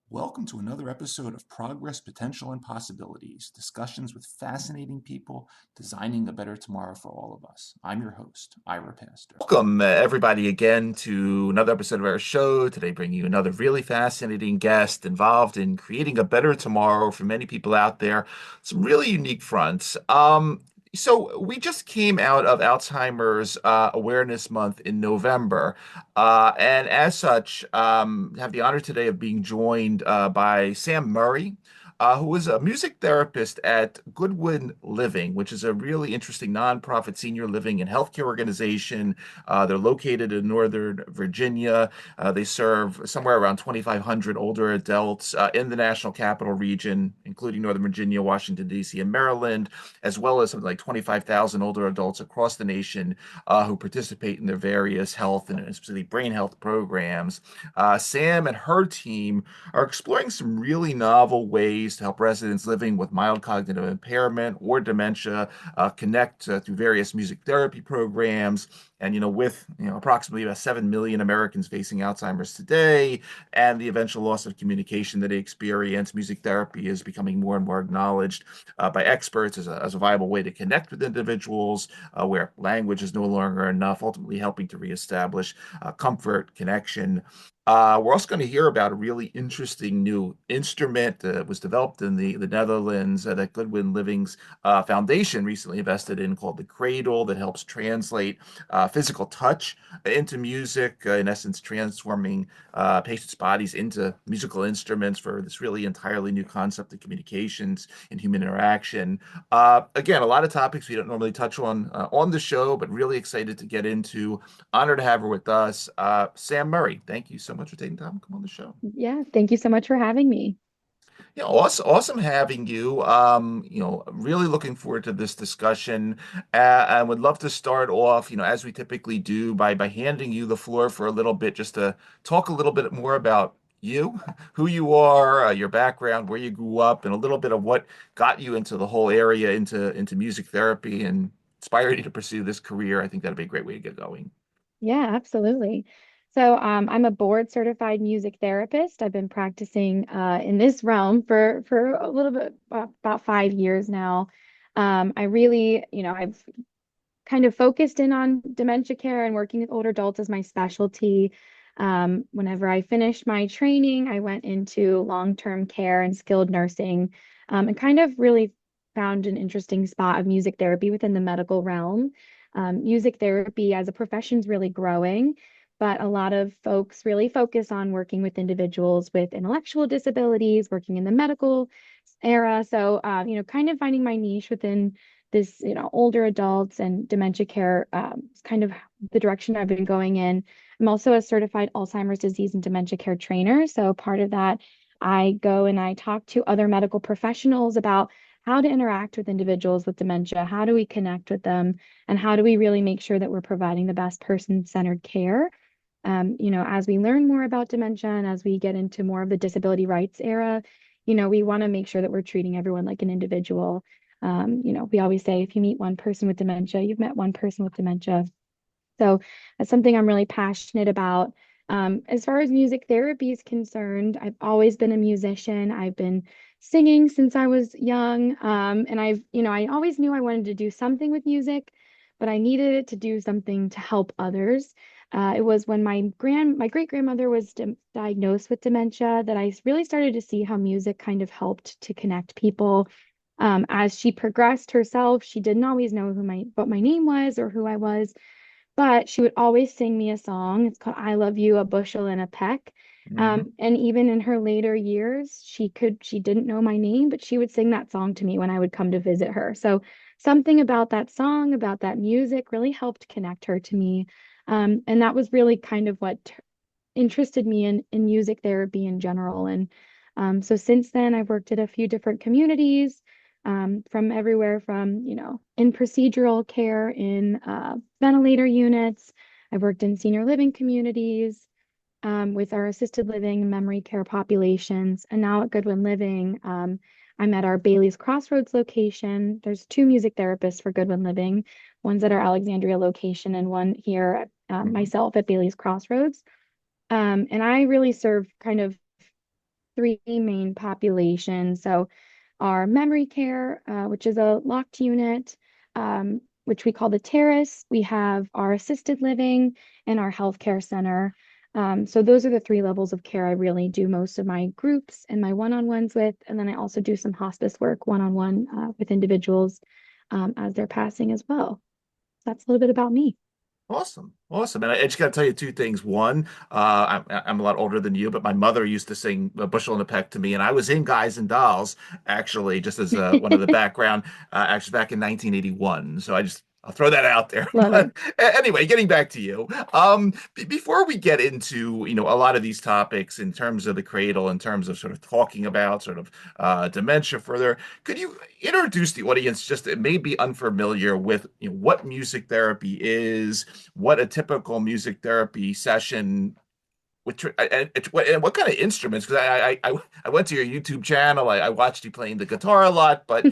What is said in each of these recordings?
Welcome to another episode of Progress, Potential, and Possibilities, discussions with fascinating people designing a better tomorrow for all of us. I'm your host, Ira Pastor. Welcome, everybody, again to another episode of our show. Today, bringing you another really fascinating guest involved in creating a better tomorrow for many people out there. Some really unique fronts. So we just came out of Alzheimer's Awareness Month in November, and as such, have the honor today of being joined by Sam Murray, who is a music therapist at Goodwin Living, which is a really interesting nonprofit senior living and healthcare organization. They're located in Northern Virginia. They serve somewhere around 2,500 older adults in the National Capital Region, including Northern Virginia, Washington, D.C., and Maryland, as well as something like 25,000 older adults across the nation who participate in their various health and specifically brain health programs. Sam and her team are exploring some really novel ways to help residents living with mild cognitive impairment or dementia connect through various music therapy programs. And, with, approximately about 7 million Americans facing Alzheimer's today and the eventual loss of communication that they experience, music therapy is becoming more and more acknowledged by experts as a viable way to connect with individuals where language is no longer enough, ultimately helping to reestablish comfort, connection. We're also going to hear about a really interesting new instrument that was developed in the Netherlands that Goodwin Living's Foundation recently invested in, called the Cradle, that helps translate physical touch into music, in essence, transforming patients' bodies into musical instruments for this really entirely new concept of communications and human interaction. Again, a lot of topics we don't normally touch on the show, but really excited to get into. Honored to have her with us. Sam Murray, thank you so much for taking time to come on the show. Yeah, thank you so much for having me. Yeah, awesome having you. Really looking forward to this discussion. I would love to start off, as we typically do, by handing you the floor for a little bit, just to talk a little bit more about you, who you are, your background, where you grew up, and a little bit of what got you into the whole area, into music therapy, and inspired you to pursue this career. I think that'd be a great way to get going. Yeah, absolutely. So I'm a board certified music therapist. I've been practicing in this realm for a little bit about 5 years now. I really, I've kind of focused in on dementia care and working with older adults as my specialty. Whenever I finished my training, I went into long-term care and skilled nursing, and kind of really found an interesting spot of music therapy within the medical realm. Music therapy as a profession is really growing, but a lot of folks really focus on working with individuals with intellectual disabilities, working in the medical era. So, kind of finding my niche within this, older adults and dementia care is kind of the direction I've been going in. I'm also a certified Alzheimer's disease and dementia care trainer. So part of that, I go and I talk to other medical professionals about how to interact with individuals with dementia, how do we connect with them, and how do we really make sure that we're providing the best person-centered care. As we learn more about dementia and as we get into more of the disability rights era, we want to make sure that we're treating everyone like an individual. We always say if you meet one person with dementia, you've met one person with dementia. So that's something I'm really passionate about. As far as music therapy is concerned, I've always been a musician. I've been singing since I was young. And I always knew I wanted to do something with music, but I needed it to do something to help others. It was when my great-grandmother was diagnosed with dementia that I really started to see how music kind of helped to connect people. As she progressed herself, she didn't always know what my name was or who I was. But she would always sing me a song. It's called I Love You, a Bushel and a Peck. Hmm. And even in her later years, she didn't know my name, but she would sing that song to me when I would come to visit her. So something about that song, about that music really helped connect her to me. And that was really kind of what interested me in music therapy in general. And so since then, I've worked at a few different communities, from everywhere from, in procedural care, in ventilator units. I've worked in senior living communities, with our assisted living and memory care populations. And now at Goodwin Living, I'm at our Bailey's Crossroads location. There's two music therapists for Goodwin Living. One's at our Alexandria location and one here, Hmm. myself at Bailey's Crossroads. And I really serve kind of three main populations. So our memory care, which is a locked unit, which we call the terrace. We have our assisted living and our healthcare center. So those are the three levels of care I really do most of my groups and my one-on-ones with. And then I also do some hospice work one-on-one with individuals as they're passing as well. That's a little bit about me. Awesome. Awesome. And I just got to tell you two things. One, I'm a lot older than you, but my mother used to sing a bushel and a peck to me, and I was in Guys and Dolls, actually, just as one of the background, actually back in 1981. So I'll throw that out there. Love it. But anyway, getting back to you, before we get into, a lot of these topics in terms of the cradle, in terms of sort of talking about sort of dementia further, could you introduce the audience just that may be unfamiliar with, what music therapy is, what a typical music therapy session and what kind of instruments? Because I went to your YouTube channel. I watched you playing the guitar a lot, but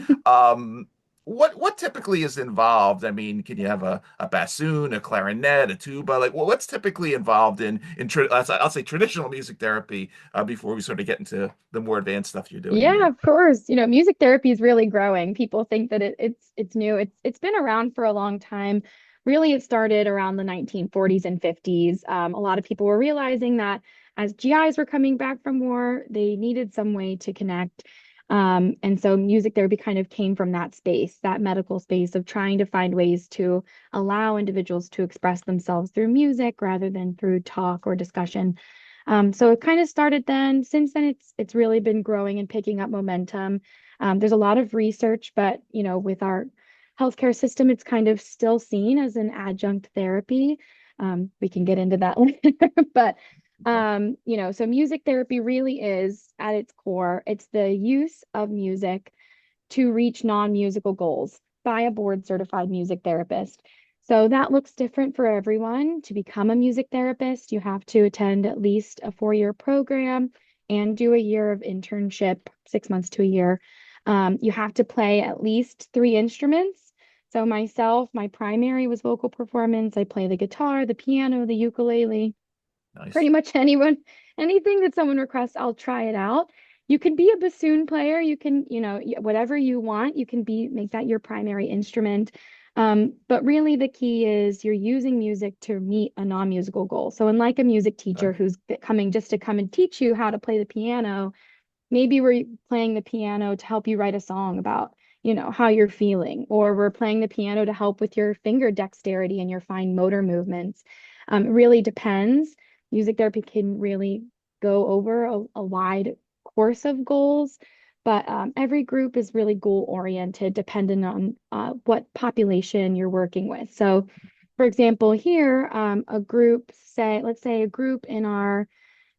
what typically is involved? I mean, can you have a bassoon, a clarinet, a tuba? Like, well, what's typically involved I'll say traditional music therapy before we sort of get into the more advanced stuff you're doing Yeah, here. of course. Music therapy is really growing. People think that it's new. It's been around for a long time. Really, it started around the 1940s and 50s. A lot of people were realizing that as GIs were coming back from war, they needed some way to connect. And so music therapy kind of came from that space, that medical space of trying to find ways to allow individuals to express themselves through music rather than through talk or discussion. So it kind of started then. Since then, it's really been growing and picking up momentum. There's a lot of research, but with our healthcare system, it's kind of still seen as an adjunct therapy. We can get into that later, but Okay. so music therapy really is at its core, it's the use of music to reach non-musical goals by a board certified music therapist. So that looks different for everyone. To become a music therapist, you have to attend at least a 4-year program and do a year of internship, 6 months to a year. You have to play at least three instruments. So myself, my primary was vocal performance. I play the guitar, the piano, the ukulele, pretty Nice. much anything that someone requests, I'll try it out. You can be a bassoon player, you can, whatever you want, you can make that your primary instrument. But really the key is you're using music to meet a non-musical goal. So unlike a music teacher Okay. who's coming just to come and teach you how to play the piano, maybe we're playing the piano to help you write a song about, how you're feeling, or we're playing the piano to help with your finger dexterity and your fine motor movements. It really depends. Music therapy can really go over a wide course of goals, but every group is really goal oriented, depending on what population you're working with. So, for example, here, let's say a group in our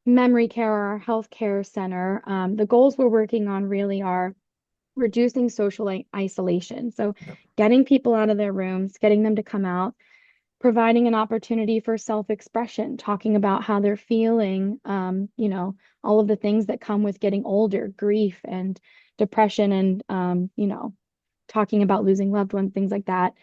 memory care or our healthcare center, the goals we're working on really are reducing social isolation. So, Yep. getting people out of their rooms, getting them to come out, providing an opportunity for self-expression, talking about how they're feeling, all of the things that come with getting older, grief and depression, and talking about losing loved ones, things like that.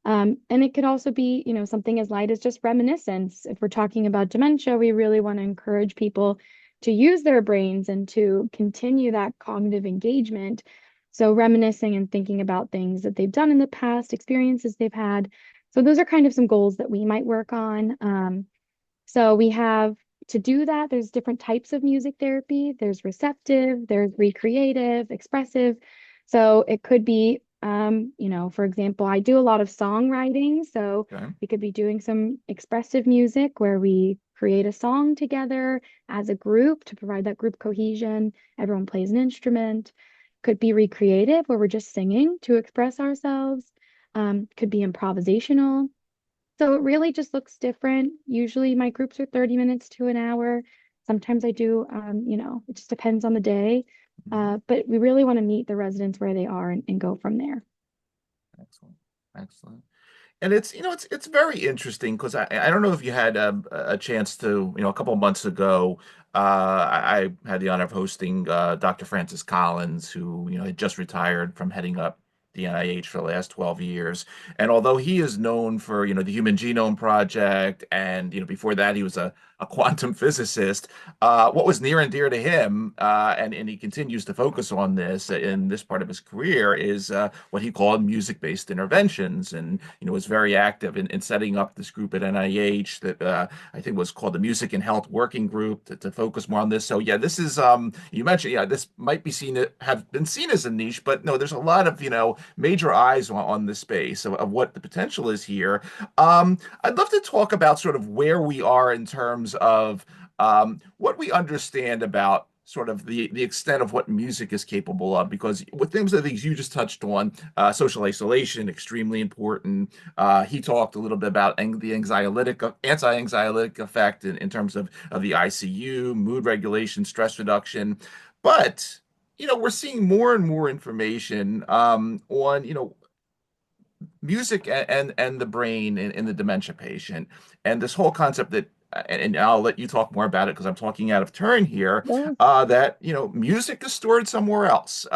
And it could also be, something as light as just reminiscence. If we're talking about dementia, we really want to encourage people to use their brains and to continue that cognitive engagement. So reminiscing and thinking about things that they've done in the past, experiences they've had. So those are kind of some goals that we might work on. So we have to do that, there's different types of music therapy. There's receptive, there's recreative, expressive. So it could be For example, I do a lot of songwriting, so Okay. we could be doing some expressive music where we create a song together as a group to provide that group cohesion. Everyone plays an instrument. Could be recreative where we're just singing to express ourselves. Could be improvisational. So it really just looks different. Usually my groups are 30 minutes to an hour. Sometimes I do, it just depends on the day. Mhm. But we really want to meet the residents where they are and go from there. Excellent. Excellent. And it's very interesting because I don't know if you had a chance to, a couple of months ago, I had the honor of hosting Dr. Francis Collins, who, had just retired from heading up the NIH for the last 12 years. And although he is known for, the Human Genome Project, and, before that he was a quantum physicist, what was near and dear to him, and he continues to focus on this in this part of his career, is what he called music-based interventions, and was very active in setting up this group at NIH that I think was called the Music and Health Working Group to focus more on this. So yeah, this is you mentioned, yeah, this might be seen have been seen as a niche, but no, there's a lot of major eyes on this space of what the potential is here. I'd love to talk about sort of where we are in terms of what we understand about sort of the extent of what music is capable of, because with things the things you just touched on, social isolation, extremely important. He talked a little bit about the anti-anxiolytic effect in terms of the ICU, mood regulation, stress reduction. But we're seeing more and more information on music and the brain in the dementia patient, and this whole concept that and I'll let you talk more about it because I'm talking out of turn here, Yeah. that music is stored somewhere else,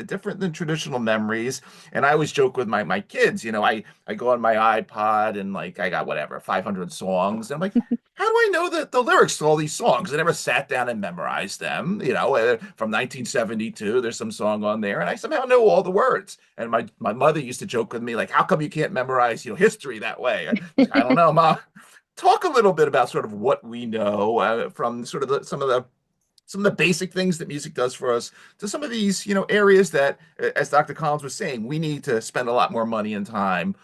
different than traditional memories. And I always joke with my kids, I go on my iPod and like I got whatever 500 songs, and I'm like, how do I know the lyrics to all these songs? I never sat down and memorized them. From 1972, there's some song on there, and I somehow know all the words. And my mother used to joke with me, like, how come you can't memorize, history that way? I was like, I don't know, Mom. Talk a little bit about sort of what we know from sort of some of the basic things that music does for us to some of these, areas that, as Dr. Collins was saying, we need to spend a lot more money and time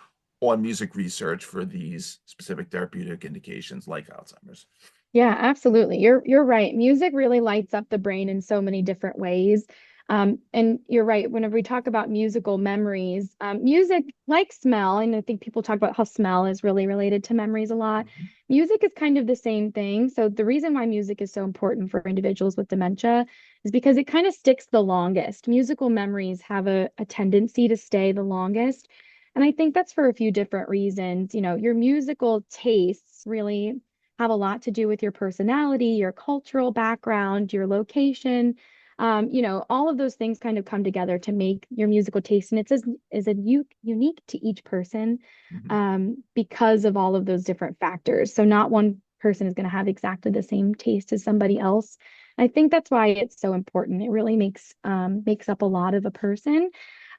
on music research for these specific therapeutic indications like Alzheimer's. Yeah, absolutely. You're right. Music really lights up the brain in so many different ways. And you're right. Whenever we talk about musical memories, music, like smell, and I think people talk about how smell is really related to memories a lot. Mhm. Music is kind of the same thing. So the reason why music is so important for individuals with dementia is because it kind of sticks the longest. Musical memories have a tendency to stay the longest. And I think that's for a few different reasons. Your musical tastes really have a lot to do with your personality, your cultural background, your location. All of those things kind of come together to make your musical taste, and it's as a unique to each person, Mhm. because of all of those different factors. So not one person is going to have exactly the same taste as somebody else. I think that's why it's so important. It really makes up a lot of a person.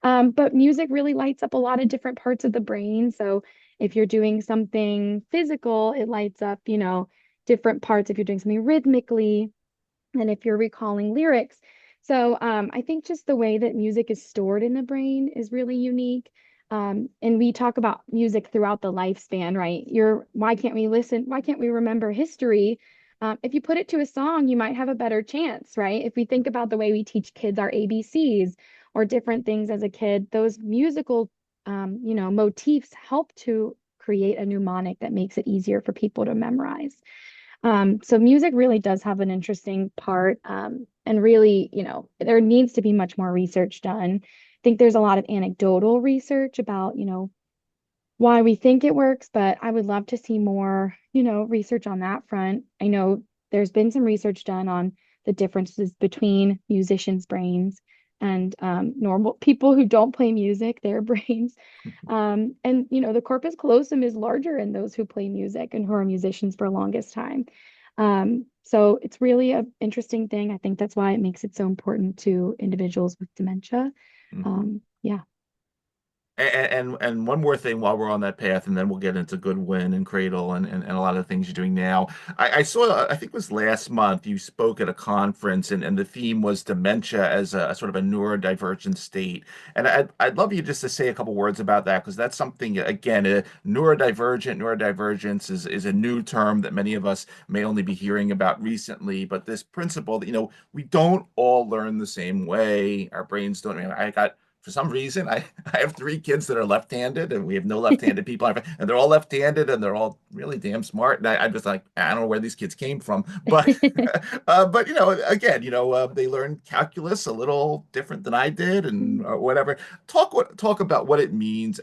But music really lights up a lot of different parts of the brain. So if you're doing something physical, it lights up, different parts if you're doing something rhythmically and if you're recalling lyrics. So I think just the way that music is stored in the brain is really unique. And we talk about music throughout the lifespan, right? Why can't we listen? Why can't we remember history? If you put it to a song, you might have a better chance, right? If we think about the way we teach kids our ABCs or different things as a kid, those musical, motifs help to create a mnemonic that makes it easier for people to memorize. So music really does have an interesting part. And really, there needs to be much more research done. I think there's a lot of anecdotal research about, why we think it works, but I would love to see more, research on that front. I know there's been some research done on the differences between musicians' brains and normal people who don't play music, their brains. And the corpus callosum is larger in those who play music and who are musicians for the longest time. So it's really an interesting thing. I think that's why it makes it so important to individuals with dementia. Mhm. Yeah. And one more thing while we're on that path, and then we'll get into Goodwin and Cradle and a lot of the things you're doing now. I saw, I think it was last month, you spoke at a conference, and the theme was dementia as a sort of a neurodivergent state. And I'd love you just to say a couple words about that, because that's something, again, neurodivergence is a new term that many of us may only be hearing about recently. But this principle that, we don't all learn the same way. Our brains don't. I got for some reason, I have three kids that are left-handed, and we have no left-handed people, and they're all left-handed, and they're all really damn smart. And I'm just like, I don't know where these kids came from, but but again, they learn calculus a little different than I did, and whatever. Talk about what it means.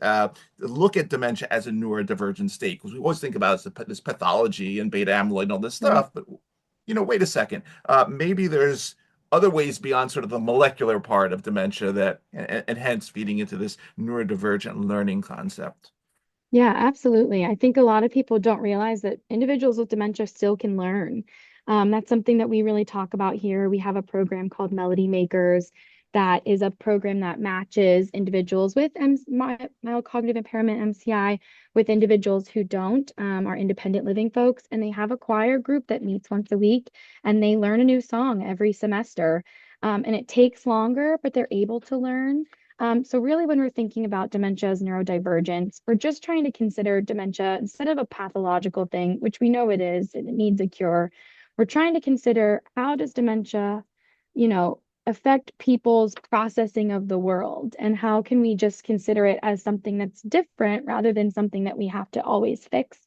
Look at dementia as a neurodivergent state, because we always think about this pathology and beta amyloid and all this Right. stuff, but wait a second. Maybe there's other ways beyond sort of the molecular part of dementia that, and hence feeding into this neurodivergent learning concept. Yeah, absolutely. I think a lot of people don't realize that individuals with dementia still can learn. That's something that we really talk about here. We have a program called Melody Makers that is a program that matches individuals with mild cognitive impairment, MCI, with individuals who don't, are independent living folks. And they have a choir group that meets once a week and they learn a new song every semester. And it takes longer, but they're able to learn. So really, when we're thinking about dementia as neurodivergence, we're just trying to consider dementia instead of a pathological thing, which we know it is, and it needs a cure. We're trying to consider how does dementia, you know, affect people's processing of the world, and how can we just consider it as something that's different rather than something that we have to always fix.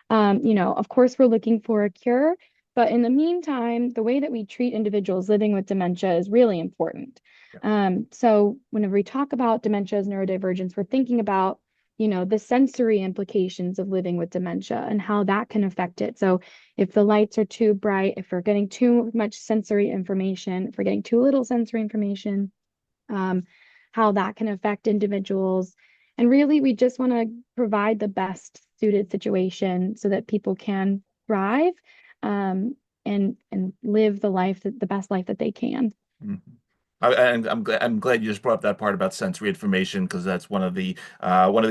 Of course, we're looking for a cure, but in the meantime, the way that we treat individuals living with dementia is really important. Yeah. So whenever we talk about dementia as neurodivergence, we're thinking about, the sensory implications of living with dementia and how that can affect it. So if the lights are too bright, if we're getting too much sensory information, if we're getting too little sensory information, um, how that can affect individuals. And really, we just want to provide the best suited situation so that people can thrive, and live the best life that they can. Mhm. And I'm glad you just brought up that part about sensory information, because that's one of the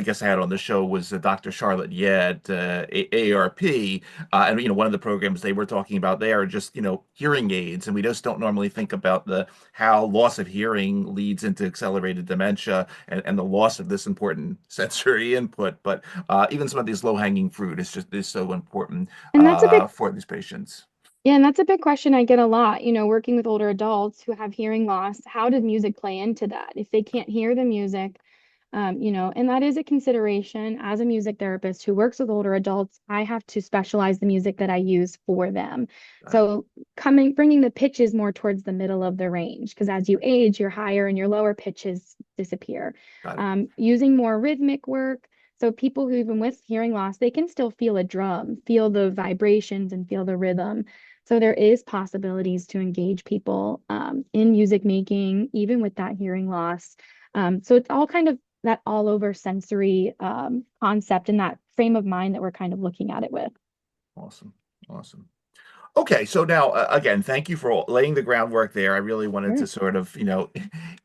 guests I had on the show was Dr. Charlotte Yed, AARP, and one of the programs they were talking about there are just hearing aids, and we just don't normally think about the how loss of hearing leads into accelerated dementia and the loss of this important sensory input. But even some of these low-hanging fruit is so important And that's a big for these patients. Yeah, and that's a big question I get a lot, working with older adults who have hearing loss. How does music play into that? If they can't hear the music, and that is a consideration as a music therapist who works with older adults. I have to specialize the music that I use for them. Got it. So bringing the pitches more towards the middle of the range, because as you age, your higher and your lower pitches disappear. Got it. Using more rhythmic work. So people who even with hearing loss, they can still feel a drum, feel the vibrations and feel the rhythm. So there is possibilities to engage people in music making, even with that hearing loss. So it's all kind of that all over sensory concept and that frame of mind that we're kind of looking at it with. Awesome. Awesome. Okay, so now again, thank you for laying the groundwork there. I really wanted Sure. to sort of,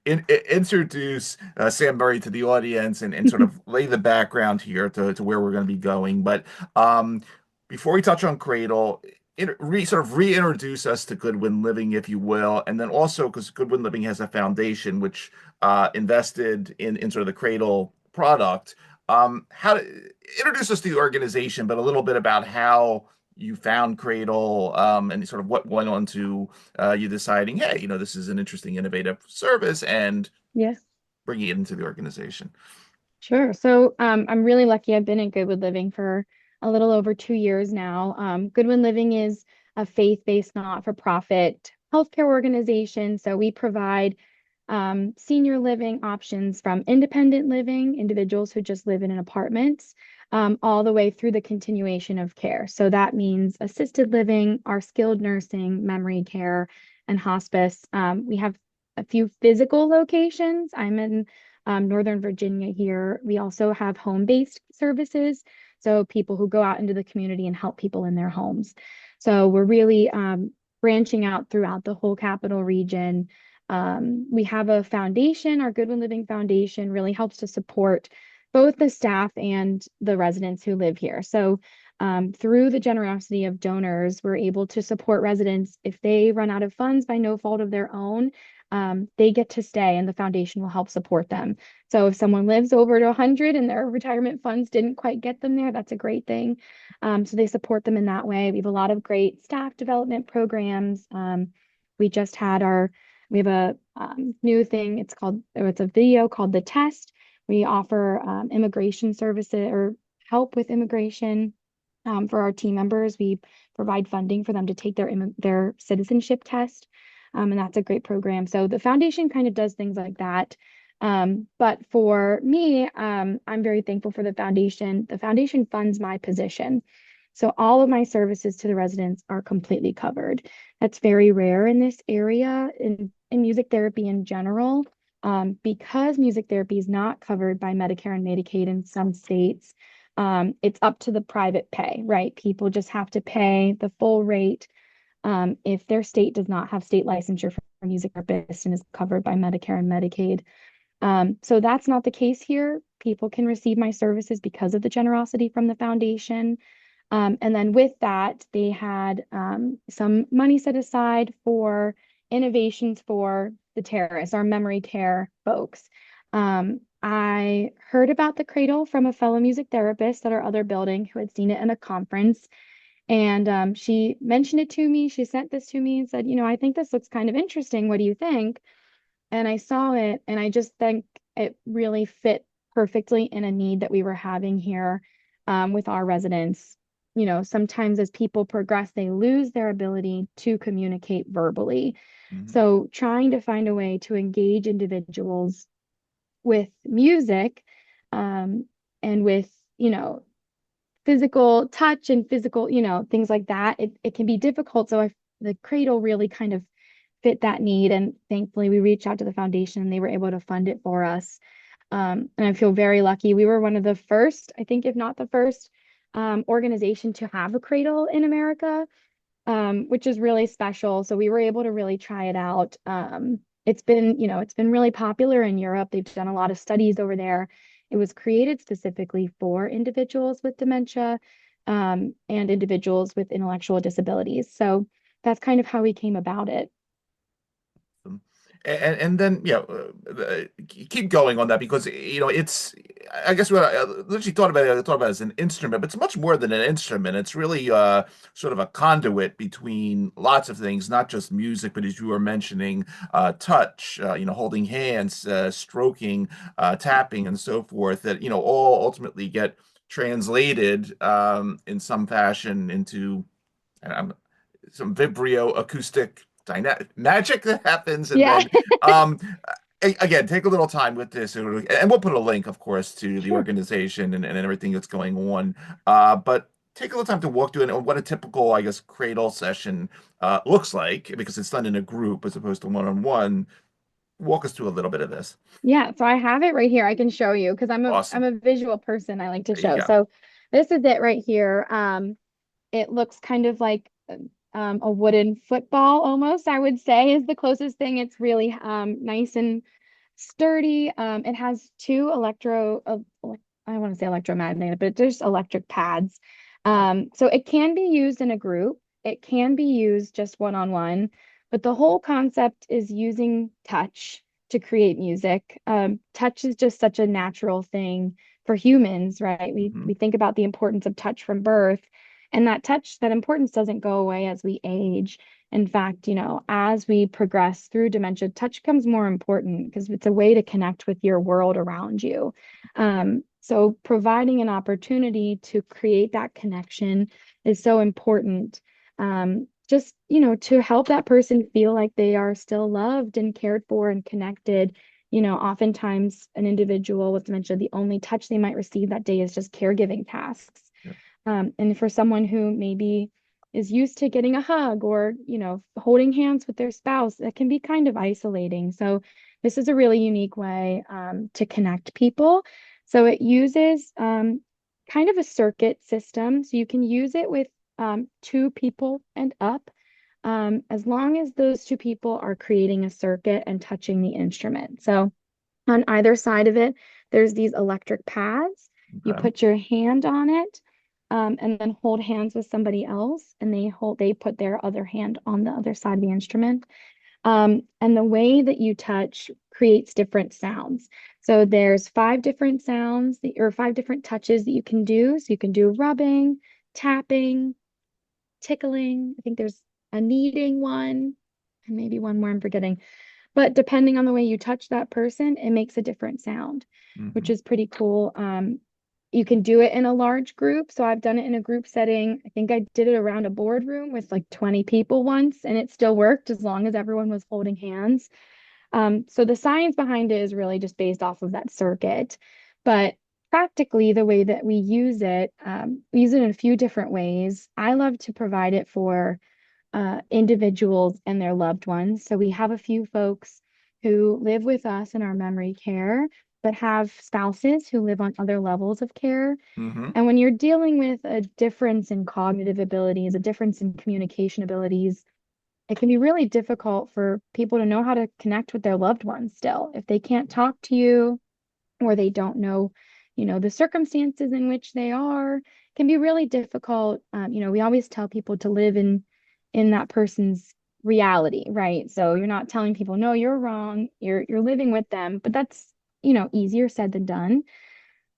introduce Sam Murray to the audience and sort of lay the background here to where we're going to be going. But um, before we touch on Cradle, sort of reintroduce us to Goodwin Living, if you will, and then also because Goodwin Living has a foundation which invested in sort of the Cradle product. How to introduce us to the organization, but a little bit about how you found Cradle, and sort of what went on to you deciding, hey, this is an interesting, innovative service, and Yes. bringing it into the organization. Sure. So I'm really lucky. I've been in Goodwin Living for a little over 2 years now. Goodwin Living is a faith-based, not-for-profit healthcare organization. So we provide senior living options from independent living, individuals who just live in an apartment, all the way through the continuation of care. So that means assisted living, our skilled nursing, memory care, and hospice. We have a few physical locations. I'm in Northern Virginia here. We also have home-based services. So people who go out into the community and help people in their homes. So we're really branching out throughout the whole capital region. We have a foundation. Our Goodwin Living Foundation really helps to support both the staff and the residents who live here. So through the generosity of donors, we're able to support residents if they run out of funds by no fault of their own. They get to stay and the foundation will help support them. So if someone lives over to 100 and their retirement funds didn't quite get them there, that's a great thing. So they support them in that way. We have a lot of great staff development programs. We just had we have a new thing. It's a video called The Test. We offer immigration services or help with immigration for our team members. We provide funding for them to take their citizenship test. And that's a great program. So the foundation kind of does things like that. But for me, I'm very thankful for the foundation. The foundation funds my position. So all of my services to the residents are completely covered. That's very rare in this area in music therapy in general. Because music therapy is not covered by Medicare and Medicaid in some states, it's up to the private pay, right? People just have to pay the full rate if their state does not have state licensure for music therapists and is covered by Medicare and Medicaid. So that's not the case here. People can receive my services because of the generosity from the foundation. And then with that, they had some money set aside for innovations for the terrorists, our memory care folks. I heard about the Cradle from a fellow music therapist at our other building who had seen it in a conference. And she mentioned it to me. She sent this to me and said, I think this looks kind of interesting. What do you think? And I saw it, and I just think it really fit perfectly in a need that we were having here with our residents. Sometimes as people progress, they lose their ability to communicate verbally. Mm-hmm. So trying to find a way to engage individuals with music and with, physical touch and physical, things like that, it can be difficult. So the Cradle really kind of fit that need. And thankfully, we reached out to the foundation and they were able to fund it for us. And I feel very lucky. We were one of the first, I think, if not the first organization to have a Cradle in America, which is really special. So we were able to really try it out. It's been really popular in Europe. They've done a lot of studies over there. It was created specifically for individuals with dementia and individuals with intellectual disabilities. So that's kind of how we came about it. And then keep going on that because it's I guess what I literally thought about it as an instrument, but it's much more than an instrument. It's really sort of a conduit between lots of things, not just music, but as you were mentioning, touch, holding hands, stroking, tapping, and so forth. That all ultimately get translated in some fashion into some vibrio acoustic magic that happens. And Yeah. then again, take a little time with this, and we'll put a link, of course, to the Sure. organization and everything that's going on. But take a little time to walk through it and what a typical, I guess, Cradle session looks like, because it's done in a group as opposed to one-on-one. Walk us through a little bit of this. Yeah, so I have it right here. I can show you because I'm Awesome. a visual person. I like to There you show. go. So this is it right here. It looks kind of like a wooden football almost, I would say, is the closest thing. It's really nice and sturdy. It has two I want to say electromagnetic, but there's electric pads. So it can be used in a group. It can be used just one-on-one, but the whole concept is using touch to create music. Touch is just such a natural thing for humans, right? Mhm. We think about the importance of touch from birth, and that importance doesn't go away as we age. In fact, as we progress through dementia, touch becomes more important because it's a way to connect with your world around you. So providing an opportunity to create that connection is so important. Just, to help that person feel like they are still loved and cared for and connected. Oftentimes an individual with dementia, the only touch they might receive that day is just caregiving tasks. Yeah. And for someone who maybe is used to getting a hug or, holding hands with their spouse, that can be kind of isolating. So this is a really unique way to connect people. So it uses kind of a circuit system. So you can use it with two people and up. as long as those two people are creating a circuit and touching the instrument. So on either side of it, there's these electric pads. You Okay. put your hand on it, and then hold hands with somebody else, and they put their other hand on the other side of the instrument. And the way that you touch creates different sounds. So there's five different sounds or five different touches that you can do. So you can do rubbing, tapping, tickling. I think there's a kneading one, and maybe one more I'm forgetting. But depending on the way you touch that person, it makes a different sound, which Hmm. is pretty cool. You can do it in a large group. So I've done it in a group setting. I think I did it around a boardroom with like 20 people once, and it still worked as long as everyone was holding hands. So the science behind it is really just based off of that circuit. But practically, the way that we use it in a few different ways. I love to provide it for individuals and their loved ones. So we have a few folks who live with us in our memory care, but have spouses who live on other levels of care. Hmm. And when you're dealing with a difference in cognitive abilities, a difference in communication abilities, it can be really difficult for people to know how to connect with their loved ones still. If they can't talk to you or they don't know, the circumstances in which they are, it can be really difficult. We always tell people to live in that person's reality, right? So you're not telling people, no, you're wrong. You're living with them, but that's, easier said than done.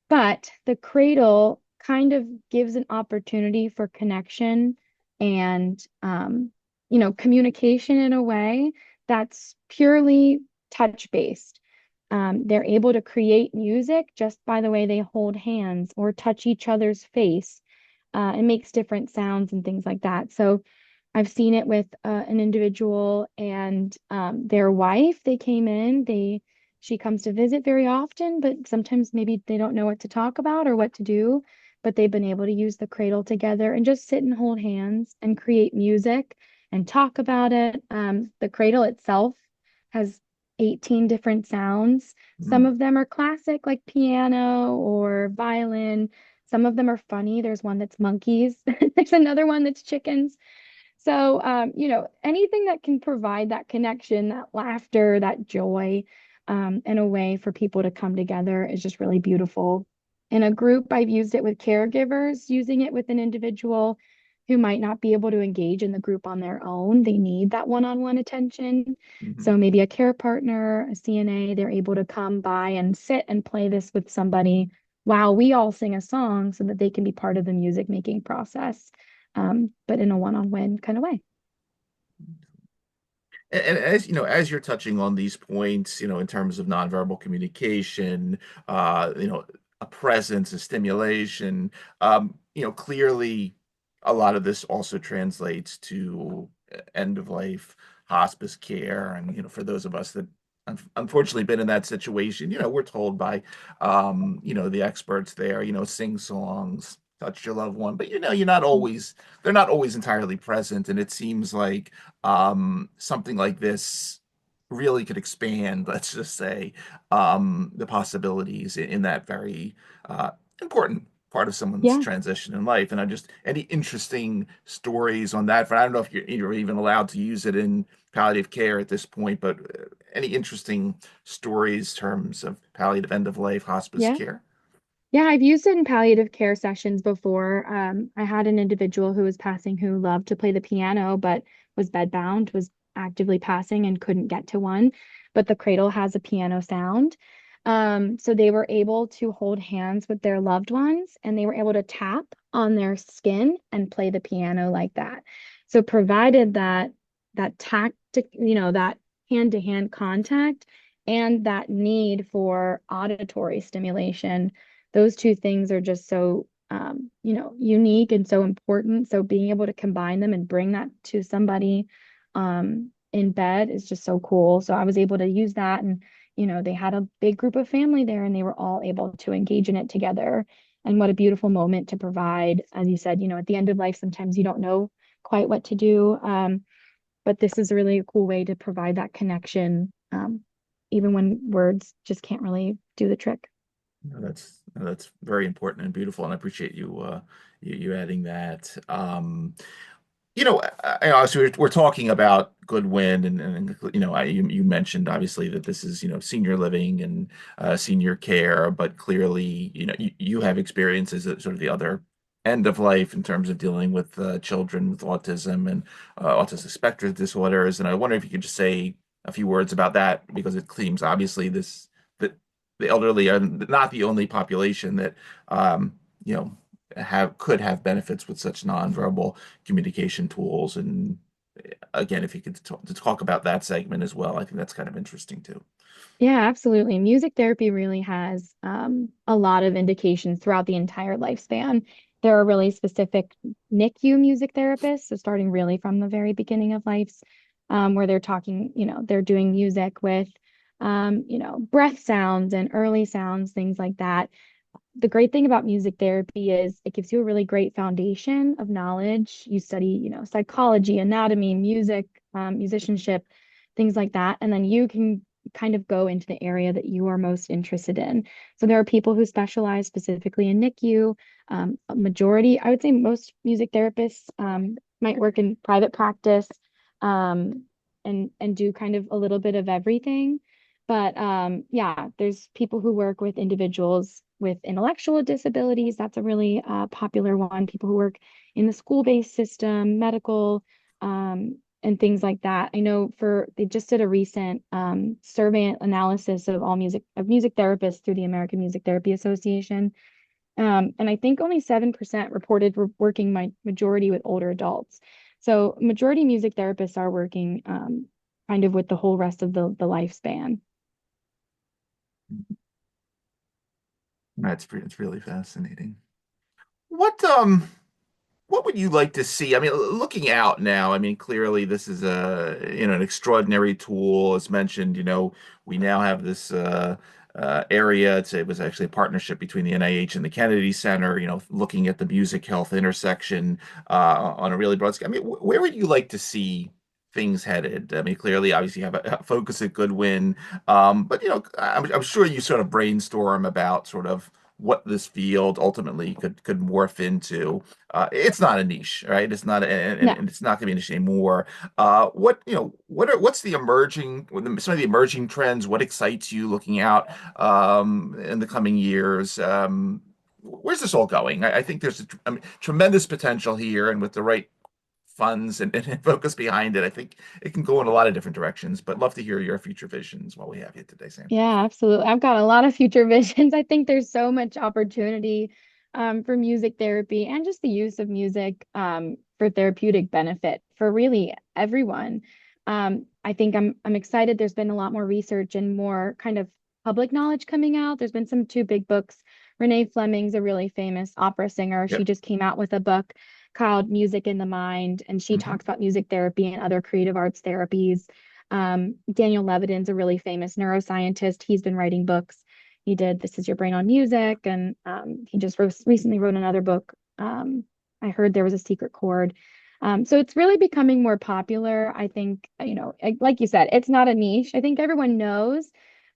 But the cradle kind of gives an opportunity for connection and, communication in a way that's purely touch based. They're able to create music just by the way they hold hands or touch each other's face. It makes different sounds and things like that. So I've seen it with an individual and their wife. They came in, she comes to visit very often, but sometimes maybe they don't know what to talk about or what to do, but they've been able to use the cradle together and just sit and hold hands and create music and talk about it. The cradle itself has 18 different sounds. Some Mm. of them are classic, like piano or violin. Some of them are funny. There's one that's monkeys. There's another one that's chickens. So, anything that can provide that connection, that laughter, that joy, in a way for people to come together is just really beautiful. In a group, I've used it with caregivers, using it with an individual who might not be able to engage in the group on their own. They need that one-on-one attention. Hmm. So maybe a care partner, a CNA, they're able to come by and sit and play this with somebody while we all sing a song so that they can be part of the music making process, but in a one-on-one kind of way. And as you know, as you're touching on these points, in terms of nonverbal communication, a presence, a stimulation, clearly a lot of this also translates to end of life hospice care. And, for those of us that unfortunately been in that situation, we're told by, the experts there, sing songs, touch your loved one, but they're not always entirely present. And it seems like something like this really could expand, let's just say, the possibilities in that very uh, important part of someone's Yeah. transition in life. And I just, any interesting stories on that? I don't know if you're even allowed to use it in palliative care at this point, but any interesting stories, terms of palliative end of life hospice Yeah. care? Yeah, I've used it in palliative care sessions before. I had an individual who was passing who loved to play the piano, but was bedbound, was actively passing and couldn't get to one. But the cradle has a piano sound. So they were able to hold hands with their loved ones and they were able to tap on their skin and play the piano like that. So provided that tactic, that hand-to-hand contact and that need for auditory stimulation, those two things are just so unique and so important. So being able to combine them and bring that to somebody in bed is just so cool. So I was able to use that, and they had a big group of family there and they were all able to engage in it together. And what a beautiful moment to provide. As you said, at the end of life, sometimes you don't know quite what to do. But this is a really cool way to provide that connection, even when words just can't really do the trick. No, that's very important and beautiful, and I appreciate you adding that. So we're talking about Goodwin, and you mentioned obviously that this is senior living and senior care, but clearly you have experiences at sort of the other end of life in terms of dealing with children with autism and autistic spectrum disorders. And I wonder if you could just say a few words about that, because it seems obviously that the elderly are not the only population that you know have could have benefits with such nonverbal communication tools. And again, if you could talk about that segment as well, I think that's kind of interesting too. Yeah, absolutely. Music therapy really has a lot of indications throughout the entire lifespan. There are really specific NICU music therapists, so starting really from the very beginning of lives, where they're talking, they're doing music with, breath sounds and early sounds, things like that. The great thing about music therapy is it gives you a really great foundation of knowledge. You study, psychology, anatomy, music, musicianship, things like that. And then you can kind of go into the area that you are most interested in. So there are people who specialize specifically in NICU. A majority, I would say most music therapists might work in private practice and do kind of a little bit of everything. But yeah, there's people who work with individuals with intellectual disabilities. That's a really popular one. People who work in the school-based system, medical, and things like that. I know they just did a recent survey analysis of music therapists through the American Music Therapy Association. And I think only 7% reported working majority with older adults. So majority music therapists are working kind of with the whole rest of the lifespan. It's really fascinating. What would you like to see? I mean, looking out now, I mean, clearly this is an extraordinary tool. As mentioned, we now have this area. It was actually a partnership between the NIH and the Kennedy Center, looking at the music health intersection on a really broad scale. I mean, where would you like to see things headed? I mean, clearly, obviously, you have a focus at Goodwin, but I'm sure you sort of brainstorm about sort of what this field ultimately could morph into. It's not a niche, right? It's not, and No. it's not going to be a niche anymore. What's some of the emerging trends? What excites you looking out in the coming years? Where's this all going? I think there's tremendous potential here, and with the right funds and focus behind it, I think it can go in a lot of different directions. But love to hear your future visions while we have you today, Sam. Yeah, absolutely. I've got a lot of future visions. I think there's so much opportunity for music therapy and just the use of music for therapeutic benefit for really everyone. I think I'm excited. There's been a lot more research and more kind of public knowledge coming out. There's been two big books. Renee Fleming's a really famous opera singer. She Yep. just came out with a book called Music in the Mind, and she Hmm. talks about music therapy and other creative arts therapies. Daniel Levitin's a really famous neuroscientist. He's been writing books. He did This Is Your Brain on Music, and he just recently wrote another book. I heard there was a secret chord. So it's really becoming more popular. I think, like you said, it's not a niche. I think everyone knows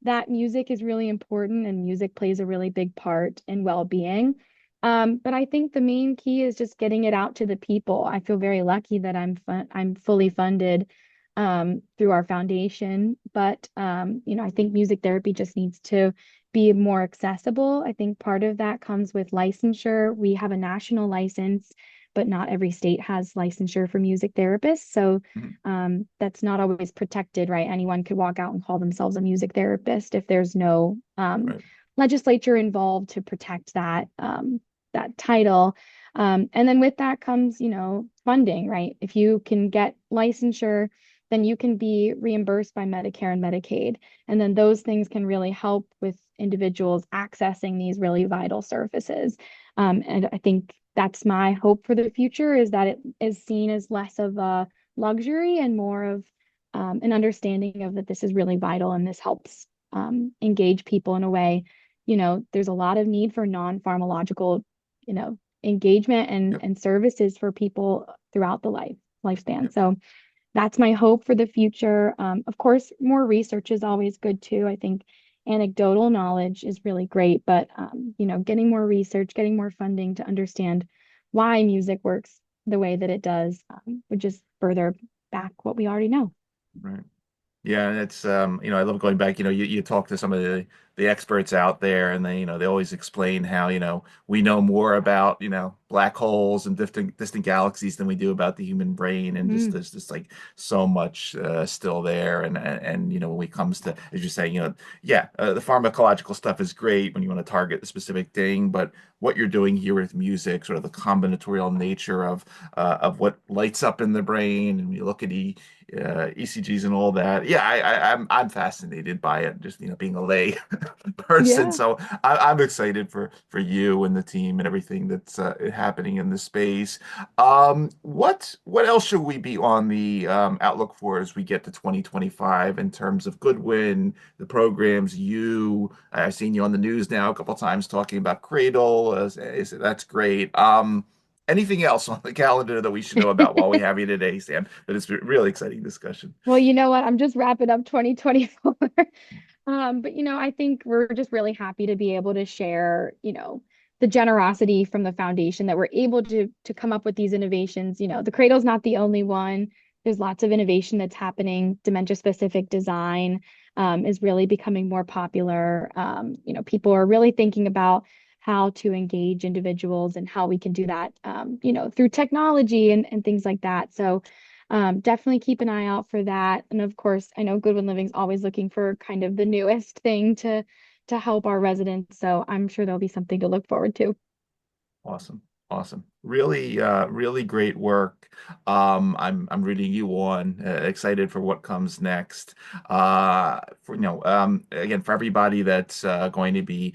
that music is really important and music plays a really big part in well-being. But I think the main key is just getting it out to the people. I feel very lucky that I'm fully funded through our foundation. But I think music therapy just needs to be more accessible. I think part of that comes with licensure. We have a national license, but not every state has licensure for music therapists. So Hmm. that's not always protected, right? Anyone could walk out and call themselves a music therapist if there's no Right. legislature involved to protect that title. And then with that comes, funding, right? If you can get licensure, then you can be reimbursed by Medicare and Medicaid. And then those things can really help with individuals accessing these really vital services. And I think that's my hope for the future is that it is seen as less of a luxury and more of an understanding of that this is really vital and this helps engage people in a way. There's a lot of need for non-pharmacological, engagement and Yep. services for people throughout the lifespan. Yep. So that's my hope for the future. Of course, more research is always good too. I think anecdotal knowledge is really great, but getting more research, getting more funding to understand why music works the way that it does would just further back what we already know. Right. Yeah, and it's I love going back, you talk to some of the experts out there and they always explain how, we know more about, black holes and distant galaxies than we do about the human brain, and just Mm, there's just like so much still there, and when it comes to, as you're saying, yeah, the pharmacological stuff is great when you want to target the specific thing, but what you're doing here with music, sort of the combinatorial nature of what lights up in the brain, and you look at ECGs and all that. Yeah, I'm fascinated by it. Just being a lay person, yeah. so I'm excited for you and the team and everything that's happening in the space. What else should we be on the outlook for as we get to 2025 in terms of Goodwin, the programs? I've seen you on the news now a couple times talking about Cradle. That's great. Anything else on the calendar that we should know about while we have you today, Sam? But it's a really exciting discussion. Well, you know what? I'm just wrapping up 2024. But I think we're just really happy to be able to share, the generosity from the foundation that we're able to come up with these innovations. The Cradle's not the only one. There's lots of innovation that's happening. Dementia specific design is really becoming more popular. People are really thinking about how to engage individuals and how we can do that, through technology and things like that. So definitely keep an eye out for that. And of course, I know Goodwin Living's always looking for kind of the newest thing to help our residents. So I'm sure there'll be something to look forward to. Awesome. Awesome. Really, really great work. I'm reading you on, excited for what comes next. Again, for everybody that's going to be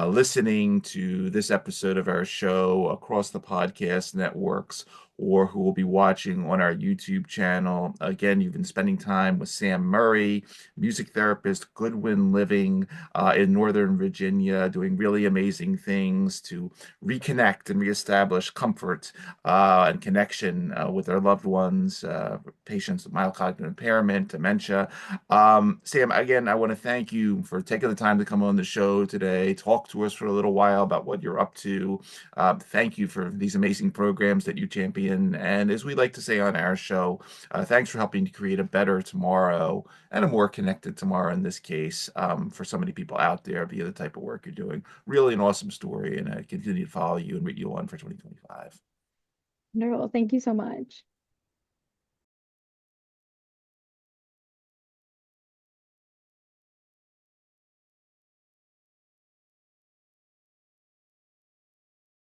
listening to this episode of our show across the podcast networks, or who will be watching on our YouTube channel. Again, you've been spending time with Sam Murray, music therapist, Goodwin Living in Northern Virginia, doing really amazing things to reconnect and reestablish comfort and connection with their loved ones, patients with mild cognitive impairment, dementia. Sam, again, I want to thank you for taking the time to come on the show today, talk to us for a little while about what you're up to. Thank you for these amazing programs that you champion. And as we like to say on our show, thanks for helping to create a better tomorrow and a more connected tomorrow in this case, for so many people out there via the type of work you're doing. Really an awesome story, and I continue to follow you and read you on for 2025. Wonderful. Thank you so much.